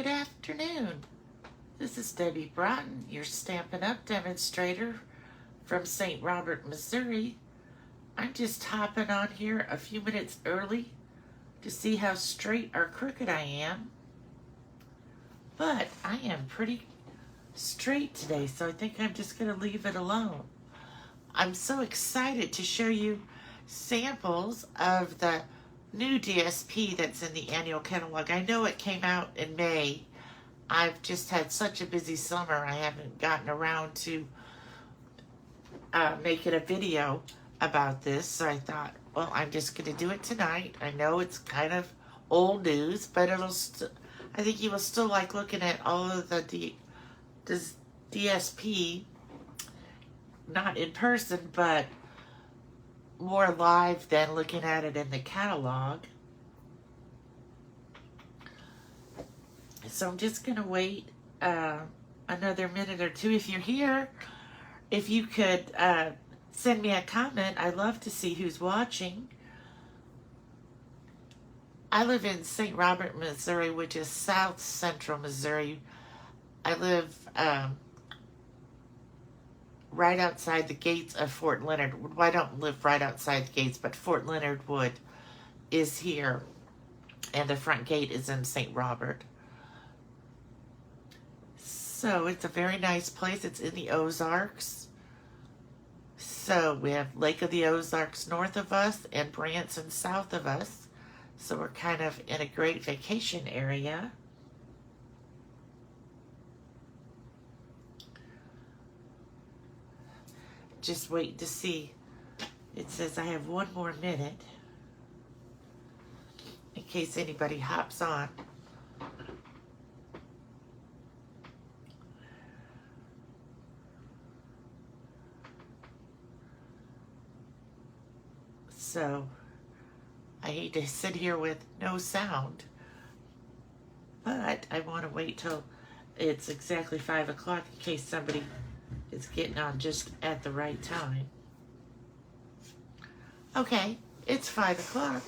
good afternoon. This is Debbie Broughton, your Stampin' Up! Demonstrator from St. Robert, Missouri. I'm just hopping on here a few minutes early to see how straight or crooked I am. But I am pretty straight today, so I think I'm just going to leave it alone. I'm so excited to show you samples of the new DSP that's in the annual catalog. I know it came out in May. I've just had such a busy summer, I haven't gotten around to making a video about this, so I thought, well, I'm just going to do it tonight. I know it's kind of old news, but I think you will still like looking at all of the DSP, not in person, but more live than looking at it in the catalog. So I'm just going to wait another minute or two. If you're here, if you could send me a comment. I'd love to see who's watching. I live in St. Robert, Missouri, which is south central Missouri. I live right outside the gates of Fort Leonard. Well, I don't live right outside the gates, but Fort Leonard Wood is here, and the front gate is in St. Robert. So it's a very nice place. It's in the Ozarks. So we have Lake of the Ozarks north of us and Branson south of us. So we're kind of in a great vacation area. Just wait to see. It says I have one more minute in case anybody hops on. So I hate to sit here with no sound, but I want to wait till it's exactly 5 o'clock in case somebody is getting on just at the right time. Okay, it's 5 o'clock.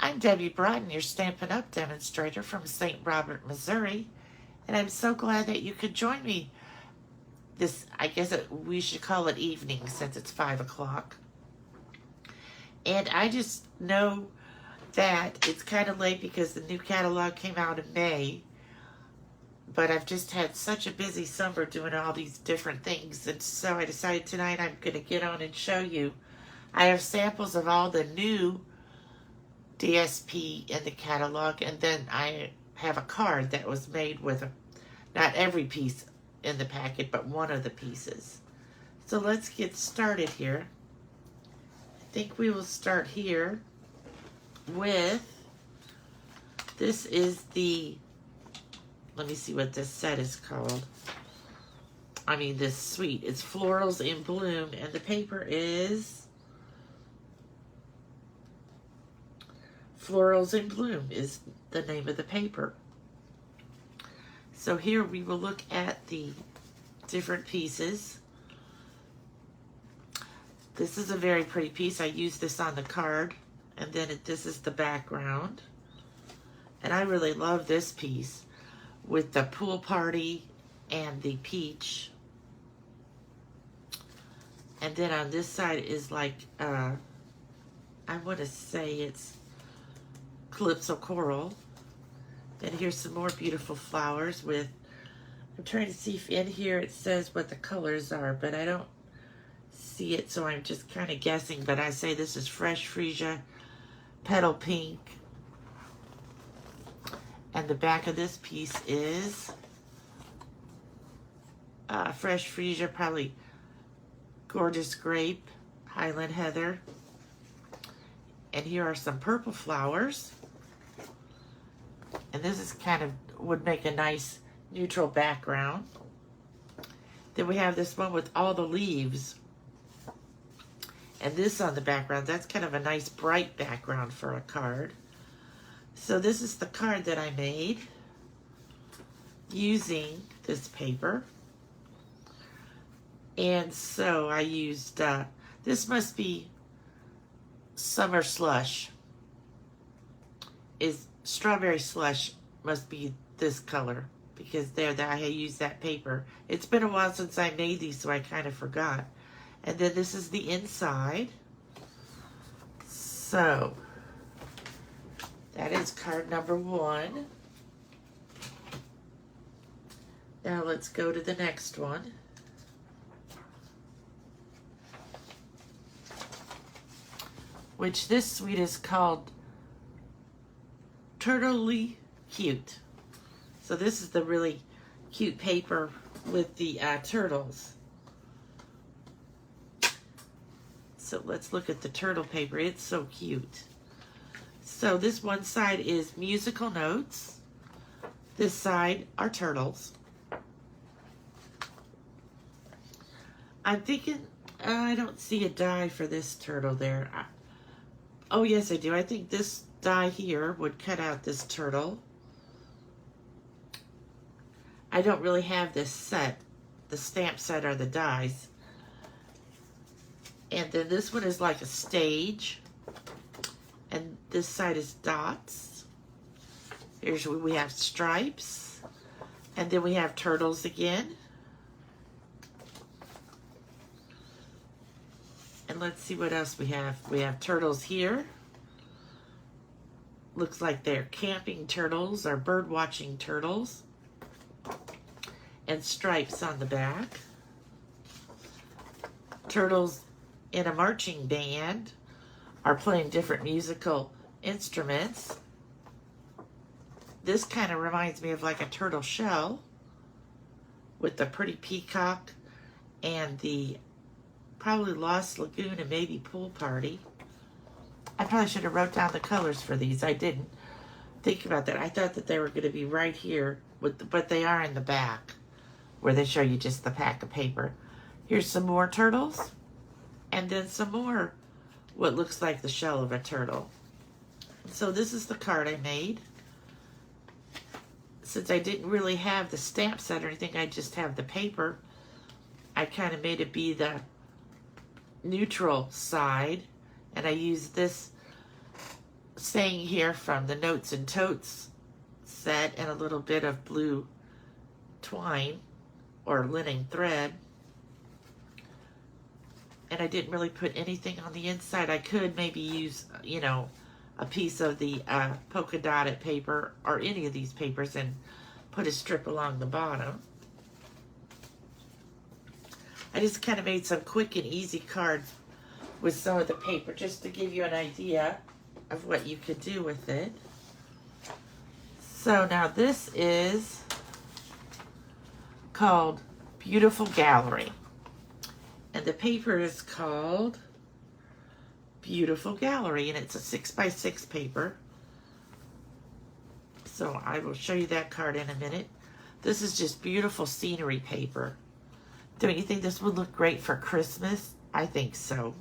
I'm Debbie Broughton, your Stampin' Up! Demonstrator from St. Robert, Missouri, and I'm so glad that you could join me this, I guess we should call it evening since it's 5 o'clock. And I just know that it's kind of late because the new catalog came out in May. But I've just had such a busy summer doing all these different things. And so I decided tonight I'm going to get on and show you. I have samples of all the new DSP in the catalog. And then I have a card that was made with not every piece in the packet, but one of the pieces. So let's get started here. I think we will start here with, this is the, let me see what this set is called. I mean, this suite. It's Florals in Bloom, and the paper is Florals in Bloom is the name of the paper. So here we will look at the different pieces. This is a very pretty piece. I used this on the card, and then this is the background. And I really love this piece with the pool party and the peach. And then on this side is like, I want to say it's Calypso Coral. And here's some more beautiful flowers with, I'm trying to see if in here it says what the colors are, but I don't see it, so I'm just kind of guessing. But I say this is Fresh Freesia, Petal Pink. And the back of this piece is Fresh Freesia, probably Gorgeous Grape, Highland Heather. And here are some purple flowers. And this is kind of, would make a nice neutral background. Then we have this one with all the leaves. And this on the background, that's kind of a nice bright background for a card. So this is the card that I made using this paper. And so I used, this must be Summer Slush. Is Strawberry Slush must be this color because there that I used that paper. It's been a while since I made these, so I kind of forgot. And then this is the inside. So that is card number 1. Now let's go to the next one. Which this suite is called Turtlely Cute. So this is the really cute paper with the turtles. So let's look at the turtle paper. It's so cute. So this one side is musical notes. This side are turtles. I'm thinking, I don't see a die for this turtle there. Oh, yes, I do. I think this die here would cut out this turtle. I don't really have this set. The stamp set are the dies. And then this one is like a stage. And this side is dots. Here's where we have stripes. And then we have turtles again. And let's see what else we have. We have turtles here. Looks like they're camping turtles or bird watching turtles. And stripes on the back. Turtles in a marching band are playing different musical instruments. This kind of reminds me of like a turtle shell with the pretty peacock and the probably Lost Lagoon and maybe Pool Party. I probably should have wrote down the colors for these. I didn't think about that. I thought that they were going to be right here, but they are in the back where they show you just the pack of paper. Here's some more turtles and then some more what looks like the shell of a turtle. So this is the card I made. Since I didn't really have the stamp set or anything, I just have the paper. I kind of made it be the neutral side, and I used this saying here from the Notes and Totes set and a little bit of blue twine or linen thread. And I didn't really put anything on the inside. I could maybe use, you know, a piece of the polka dotted paper or any of these papers and put a strip along the bottom. I just kind of made some quick and easy cards with some of the paper just to give you an idea of what you could do with it. So now this is called Beautiful Gallery. And the paper is called Beautiful Gallery, and it's a 6x6 paper. So I will show you that card in a minute. This is just beautiful scenery paper. Don't you think this would look great for Christmas? I think so.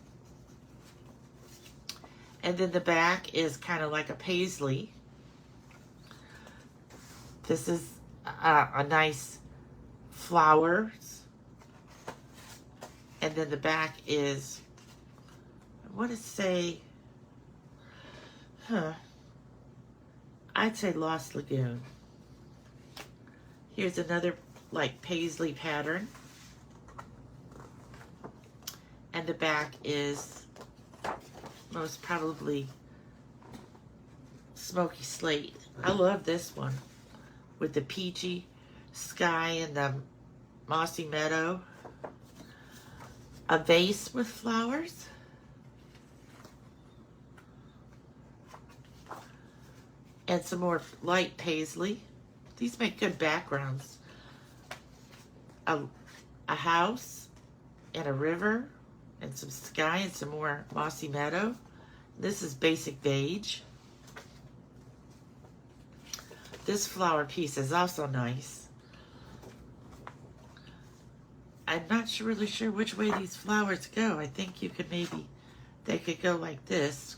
And then the back is kind of like a paisley. This is a nice flowers. And then the back is, I want to say, I'd say Lost Lagoon. Here's another like paisley pattern. And the back is most probably smoky slate. I love this one with the peachy sky and the mossy meadow. A vase with flowers. And some more light paisley. These make good backgrounds. A house and a river and some sky and some more mossy meadow. This is basic beige. This flower piece is also nice. I'm not really sure which way these flowers go. I think you could maybe, they could go like this.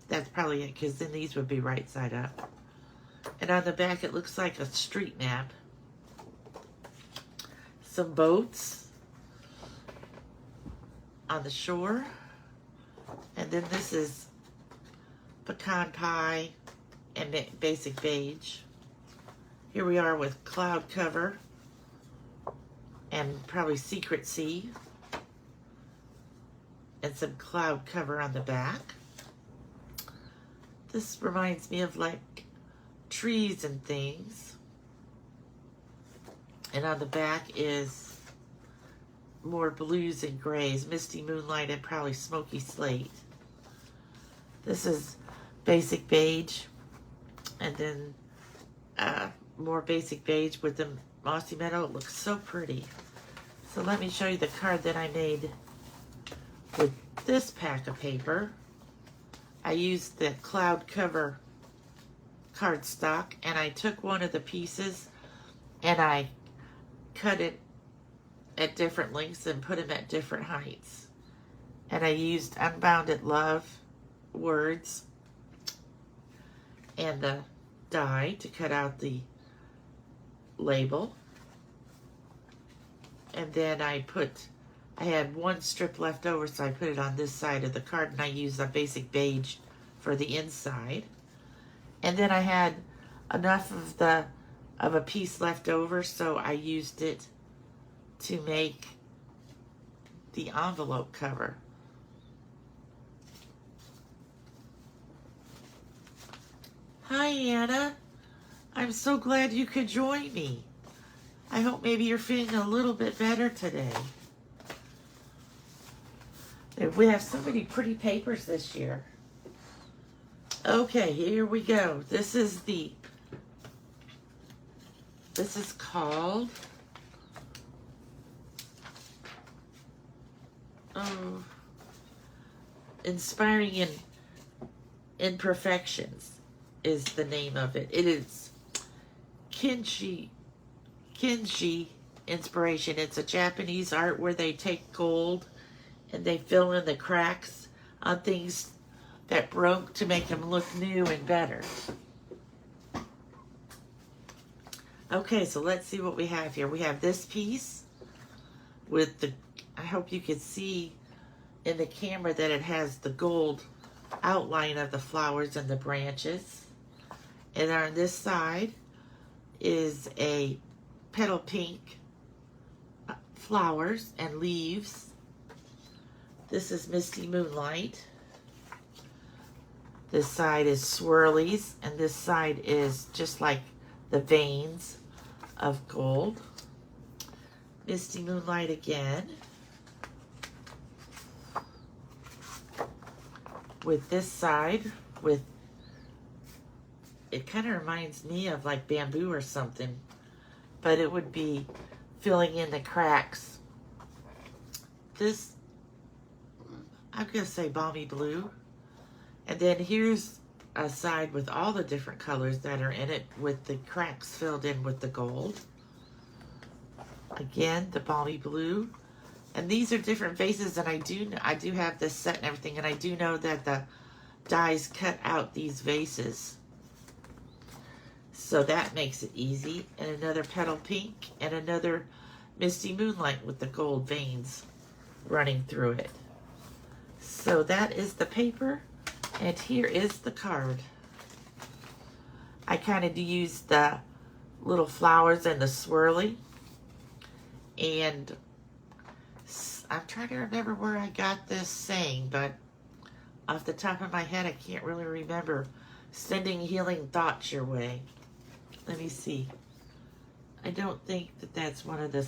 That's probably it, because then these would be right side up. And on the back, it looks like a street map. Some boats on the shore. And then this is pecan pie and basic beige. Here we are with cloud cover and probably secret sea and some cloud cover on the back. This reminds me of like trees and things. And on the back is more blues and grays, misty moonlight and probably smoky slate. This is basic beige, and then more basic beige with the mossy meadow. It looks so pretty. So let me show you the card that I made with this pack of paper. I used the cloud cover cardstock, and I took one of the pieces and I cut it at different lengths and put them at different heights. And I used Unbounded Love words and the die to cut out the label. And then I had one strip left over, so I put it on this side of the card, and I used a basic beige for the inside. And then I had enough of a piece left over, so I used it to make the envelope cover. Hi, Anna. I'm so glad you could join me. I hope maybe you're feeling a little bit better today. We have so many pretty papers this year. Okay, here we go. This is called Inspiring Imperfections is the name of it. It is Kinji Inspiration. It's a Japanese art where they take gold and they fill in the cracks on things that broke to make them look new and better. Okay, so let's see what we have here. We have this piece with the, I hope you can see in the camera that it has the gold outline of the flowers and the branches. And on this side is a petal pink flowers and leaves. This is Misty Moonlight. This side is swirlies, and this side is just like the veins of gold. Misty Moonlight again. With this side, it kind of reminds me of like bamboo or something, but it would be filling in the cracks. This, I'm going to say balmy blue. And then here's a side with all the different colors that are in it, with the cracks filled in with the gold. Again, the balmy blue. And these are different vases, and I do have this set and everything, and I do know that the dies cut out these vases. So that makes it easy. And another petal pink, and another Misty Moonlight with the gold veins running through it. So that is the paper, and here is the card. I kind of used the little flowers and the swirly, and I'm trying to remember where I got this saying, but off the top of my head, I can't really remember. Sending healing thoughts your way. Let me see. I don't think that that's one of the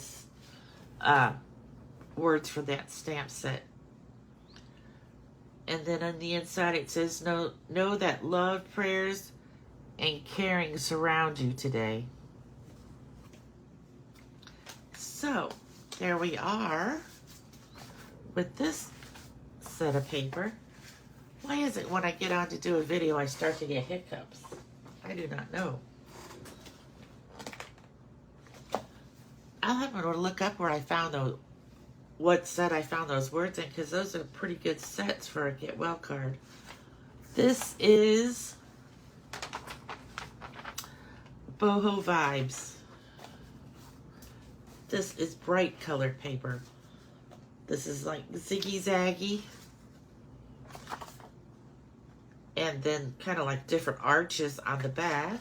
words for that stamp set. And then on the inside it says, know that love, prayers, and caring surround you today. So, there we are with this set of paper. Why is it when I get on to do a video I start to get hiccups? I do not know. I'll have to look up where I found those, what set I found those words in, because those are pretty good sets for a Get Well card. This is Boho Vibes. This is bright colored paper. This is like Ziggy Zaggy. And then kind of like different arches on the back.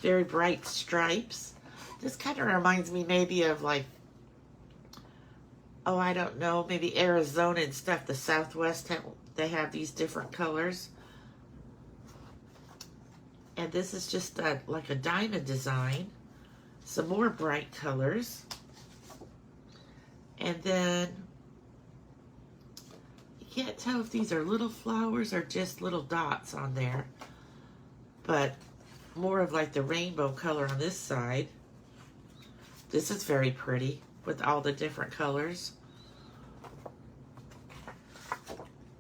Very bright stripes. This kind of reminds me maybe of like, oh, I don't know, maybe Arizona and stuff. The Southwest, they have these different colors. And this is just like a diamond design. Some more bright colors. And then, you can't tell if these are little flowers or just little dots on there. But more of like the rainbow color on this side. This is very pretty with all the different colors.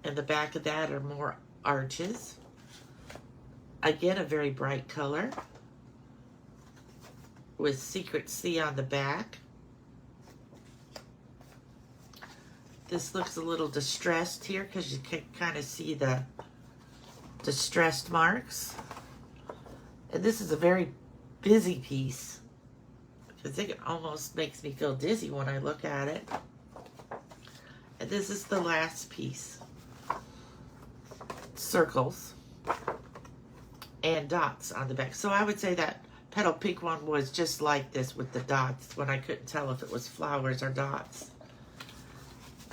And the back of that are more arches. Again, a very bright color with Secret C on the back. This looks a little distressed here because you can kind of see the distressed marks. And this is a very busy piece. I think it almost makes me feel dizzy when I look at it. And this is the last piece. Circles and dots on the back. So I would say that petal pink one was just like this with the dots when I couldn't tell if it was flowers or dots.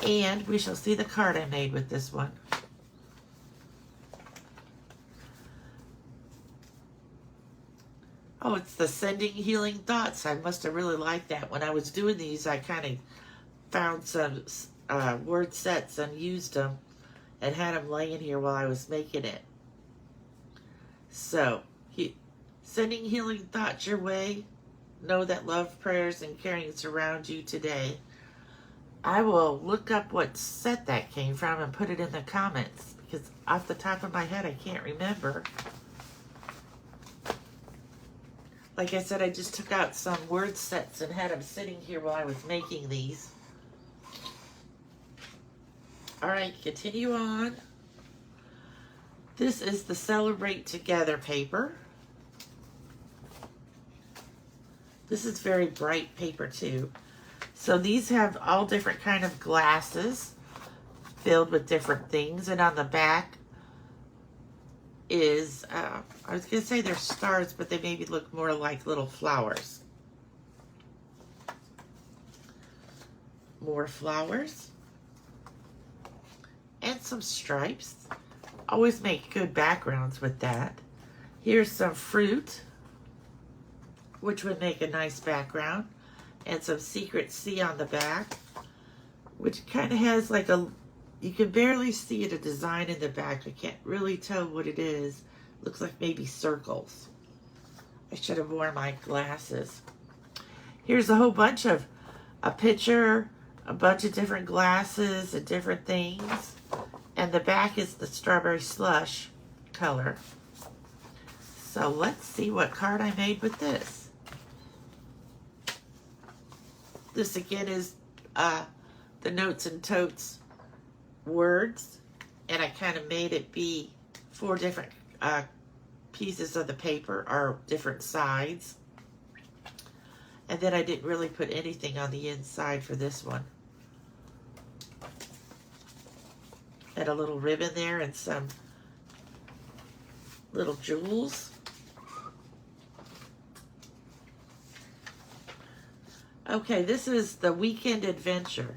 And we shall see the card I made with this one. Oh, it's the Sending Healing Dots. I must have really liked that. When I was doing these, I kind of found some word sets and used them and had them laying here while I was making it. So, sending healing thoughts your way. Know that love, prayers, and caring surround you today. I will look up what set that came from and put it in the comments because off the top of my head, I can't remember. Like I said, I just took out some word sets and had them sitting here while I was making these. All right, continue on. This is the Celebrate Together paper. This is very bright paper too. So these have all different kind of glasses filled with different things. And on the back is, I was going to say they're stars, but they maybe look more like little flowers. More flowers. And some stripes. Always make good backgrounds with that. Here's some fruit, which would make a nice background. And some Secret C on the back, which kind of has like a, you can barely see it, a design in the back. I can't really tell what it is. Looks like maybe circles. I should have worn my glasses. Here's a whole bunch of, a picture, a bunch of different glasses and different things. And the back is the strawberry slush color. So let's see what card I made with this. This again is the Notes and Totes words. And I kind of made it be 4 different pieces of the paper, or different sides. And then I didn't really put anything on the inside for this one. Had a little ribbon there and some little jewels. Okay, this is the Weekend Adventure.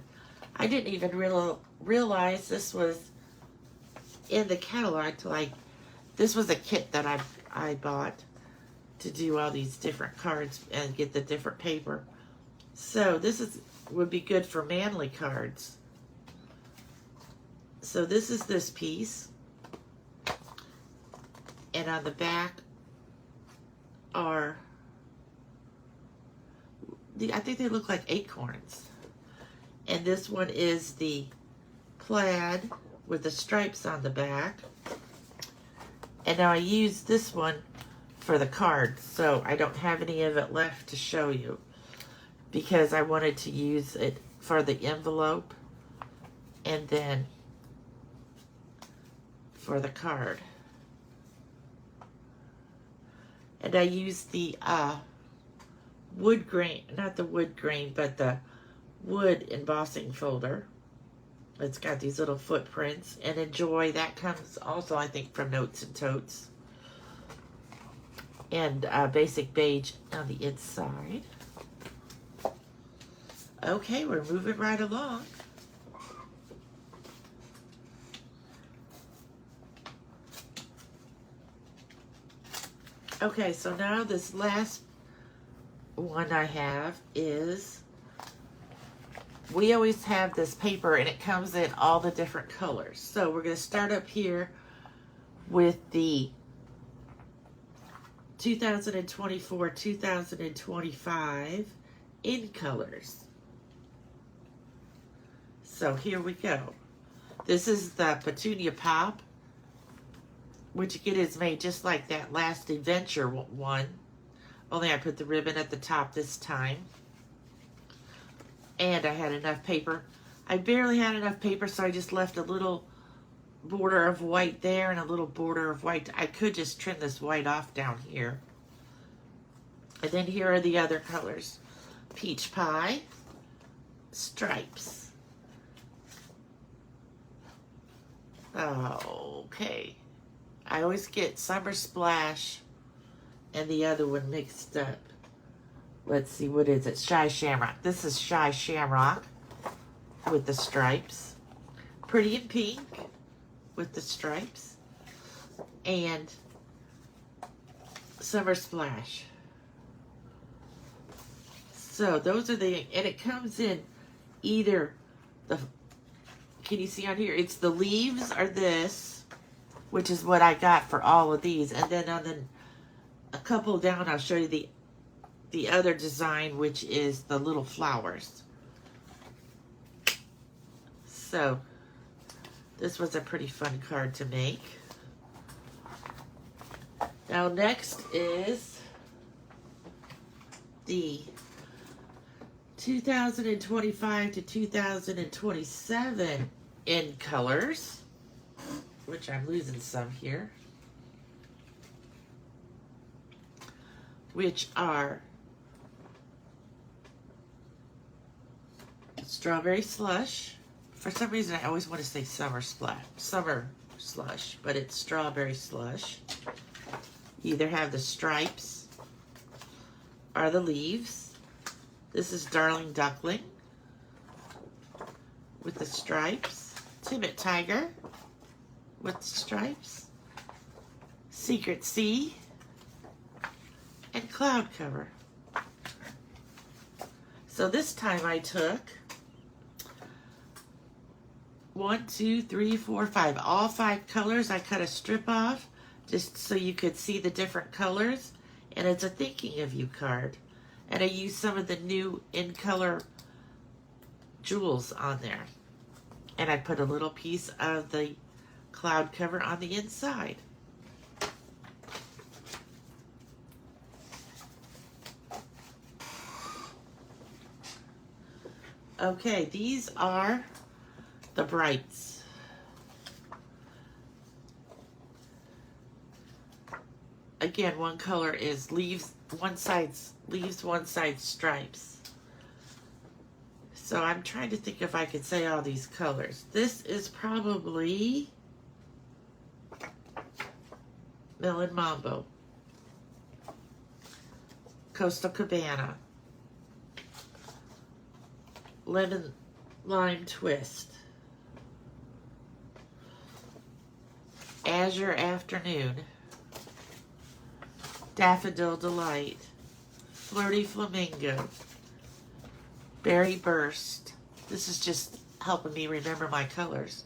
I didn't even realize this was in the catalog till this was a kit that I bought to do all these different cards and get the different paper. So this would be good for manly cards. So this is this piece. And on the back are, I think they look like acorns. And this one is the plaid with the stripes on the back. And now I use this one for the card, so I don't have any of it left to show you because I wanted to use it for the envelope and then for the card. And I used the wood grain, not the wood grain, but the wood embossing folder. It's got these little footprints. And Enjoy, that comes also, I think, from Notes and Totes. and basic beige on the inside. Okay, we're moving right along. Okay, so now this last one I have is, we always have this paper and it comes in all the different colors. So we're going to start up here with the 2024-2025 in colors. So here we go. This is the Petunia Pop, which again is made just like that last Adventure one. Only I put the ribbon at the top this time. And I had enough paper. I barely had enough paper, so I just left a little border of white there and a little border of white. I could just trim this white off down here. And then here are the other colors. Peach Pie, Stripes. Okay. I always get Summer Splash and the other one mixed up. Let's see, what is it? Shy Shamrock. This is Shy Shamrock with the stripes. Pretty in Pink with the stripes. And Summer Splash. So those are the, and it comes in either the, can you see on here? It's the leaves are this, which is what I got for all of these. And then on a couple down, I'll show you the other design, which is the little flowers. So this was a pretty fun card to make. Now next is the 2025 to 2027 in colors, which I'm losing some here, which are Strawberry Slush. For some reason, I always want to say Summer Slush, but it's Strawberry Slush. You either have the stripes or the leaves. This is Darling Duckling with the stripes. Timid Tiger with the stripes. Secret Sea and Cloud Cover. So this time I took 1, 2, 3, 4, 5. All 5 colors. I cut a strip off just so you could see the different colors. And it's a Thinking of You card. And I used some of the new in color jewels on there. And I put a little piece of the cloud cover on the inside. Okay, these are the brights. Again, one color is leaves, one side's leaves, one side stripes. So I'm trying to think if I could say all these colors. This is probably Melon Mambo, Coastal Cabana, Lemon Lime Twist, Azure Afternoon, Daffodil Delight, Flirty Flamingo, Berry Burst. This is just helping me remember my colors.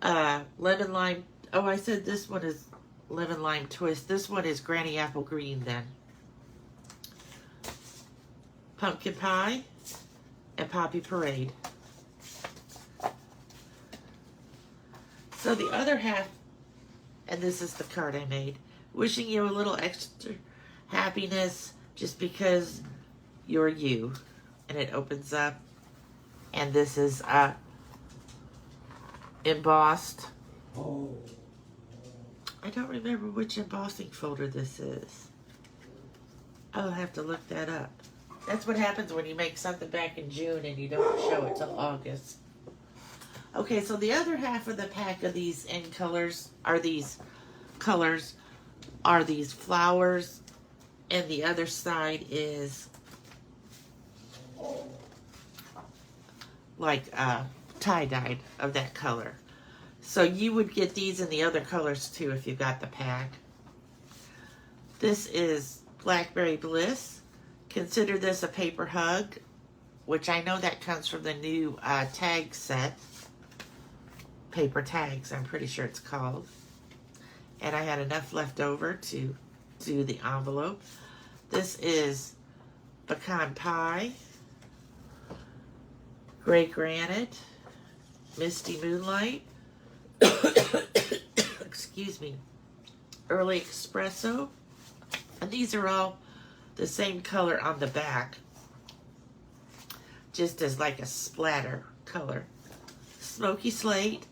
Lemon Lime. Oh, I said this one is Lemon Lime Twist. This one is Granny Apple Green then. Pumpkin Pie and Poppy Parade. So the other half, and this is the card I made. Wishing you a little extra happiness just because you're you. And it opens up. And this is embossed. I don't remember which embossing folder this is. I'll have to look that up. That's what happens when you make something back in June and you don't show it till August. Okay, so the other half of the pack of these in colors are these colors. are these flowers, and the other side is like tie-dyed of that color. So you would get these in the other colors too if you got the pack. This is Blackberry Bliss. Consider this a paper hug, which I know that comes from the new tag set. Paper tags, I'm pretty sure it's called. And I had enough left over to do the envelope. This is Pecan Pie, Gray Granite, Misty Moonlight, excuse me, Early Espresso. And these are all the same color on the back, just as like a splatter color. Smoky Slate,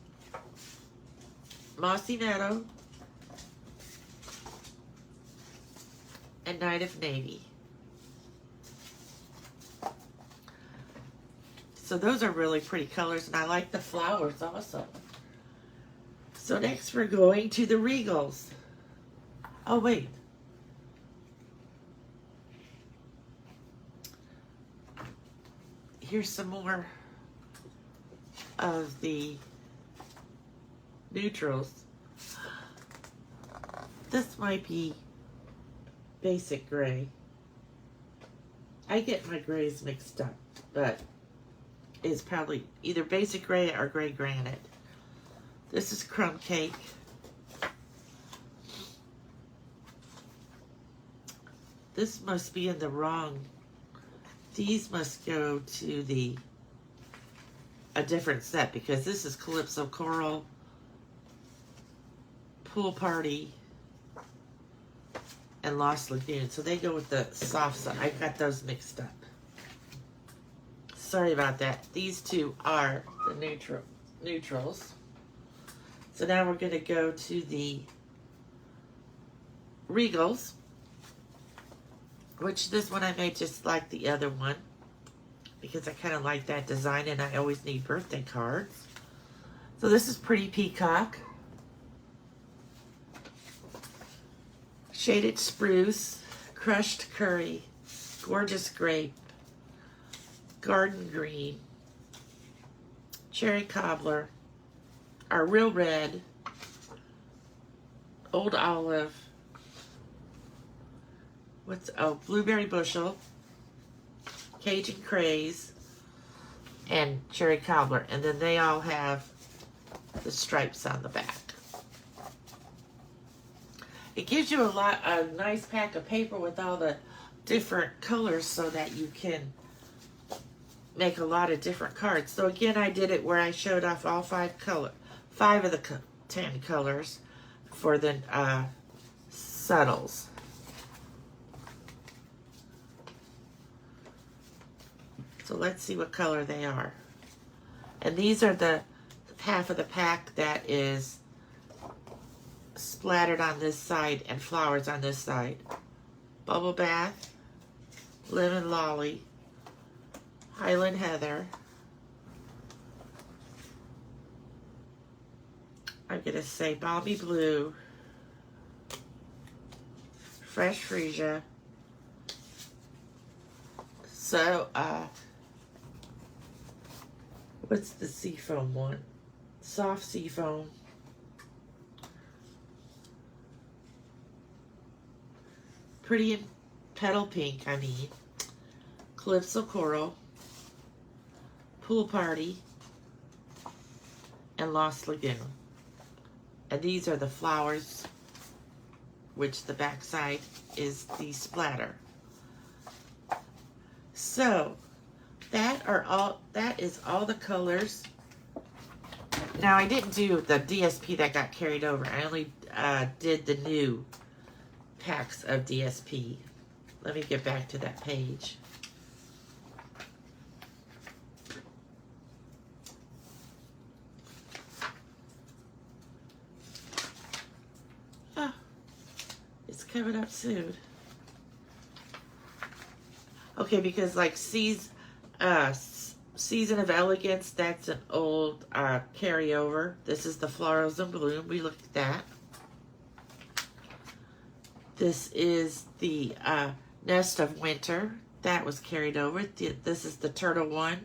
Mossy Meadow, and Night of Navy. So those are really pretty colors, and I like the flowers also. So next we're going to the Regals. Oh wait. Here's some more of the neutrals. This might be basic gray. I get my grays mixed up, but it's probably either basic gray or gray granite. This is Crumb Cake. This must be in the wrong. These must go to a different set, because this is Calypso Coral, Pool Party, and Lost Lagoon. So they go with the soft side. I got those mixed up. Sorry about that. These two are the neutrals. So now we're going to go to the Regals, which this one I made just like the other one, because I kind of like that design, and I always need birthday cards. So this is Pretty Peacock, Shaded Spruce, Crushed Curry, Gorgeous Grape, Garden Green, Cherry Cobbler, our Real Red, Old Olive, Blueberry Bushel, Cajun Craze, and Cherry Cobbler. And then they all have the stripes on the back. It gives you a nice pack of paper with all the different colors so that you can make a lot of different cards. So again, I did it where I showed off all five of the 10 colors for the subtles. So let's see what color they are. And these are the half of the pack that is splattered on this side and flowers on this side. Bubble Bath, Lemon Lolly, Highland Heather. I'm going to say Balmy Blue, Fresh Freesia. So, what's the seafoam one? Soft Seafoam. Pretty Petal Pink, Calypso Coral, Pool Party, and Lost Lagoon. And these are the flowers, which the back side is the splatter. So, that is all the colors. Now, I didn't do the DSP that got carried over. I only did the new packs of DSP. Let me get back to that page. Oh, it's coming up soon. Okay, because like Season of Elegance, that's an old carryover. This is the Florals in Bloom. We looked at that. This is the Nest of Winter. That was carried over. This is the Turtle one.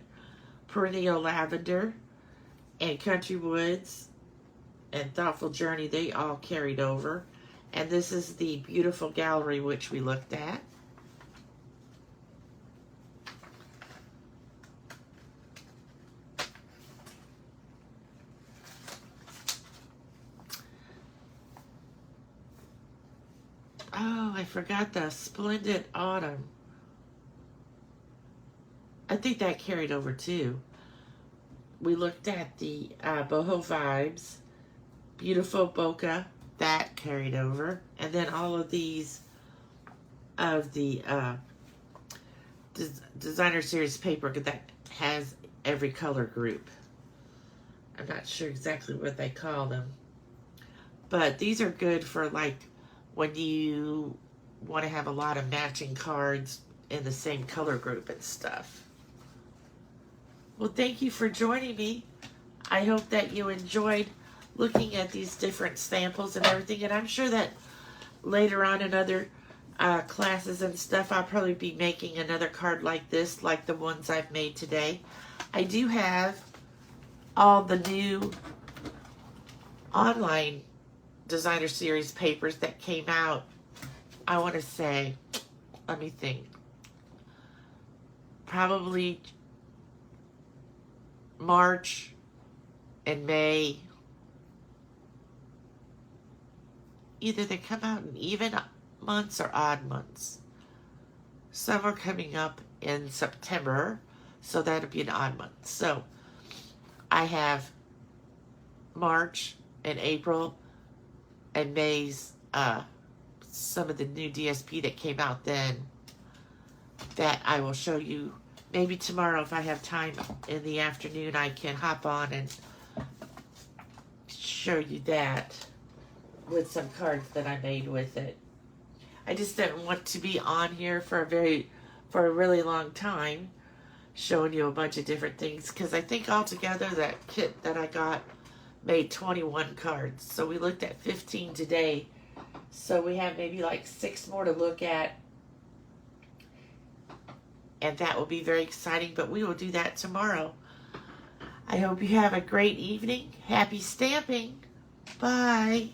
Perennial Lavender and Country Woods and Thoughtful Journey. They all carried over. And this is the Beautiful Gallery, which we looked at. Oh, I forgot the Splendid Autumn. I think that carried over too. We looked at the Boho Vibes, Beautiful Bokeh, that carried over. And then all of these of the Designer Series paper that has every color group. I'm not sure exactly what they call them. But these are good for like when you want to have a lot of matching cards in the same color group and stuff. Well, thank you for joining me. I hope that you enjoyed looking at these different samples and everything. And I'm sure that later on in other classes and stuff, I'll probably be making another card like this, like the ones I've made today. I do have all the new online Designer Series papers that came out, I want to say, let me think, probably March and May. Either they come out in even months or odd months. Some are coming up in September, so that'll be an odd month. So I have March and April and May's some of the new DSP that came out then that I will show you. Maybe tomorrow, if I have time in the afternoon, I can hop on and show you that with some cards that I made with it. I just didn't want to be on here for a really long time showing you a bunch of different things, because I think altogether that kit that I got made 21 cards. So we looked at 15 today. So we have maybe like 6 more to look at. And that will be very exciting, but we will do that tomorrow. I hope you have a great evening. Happy stamping. Bye.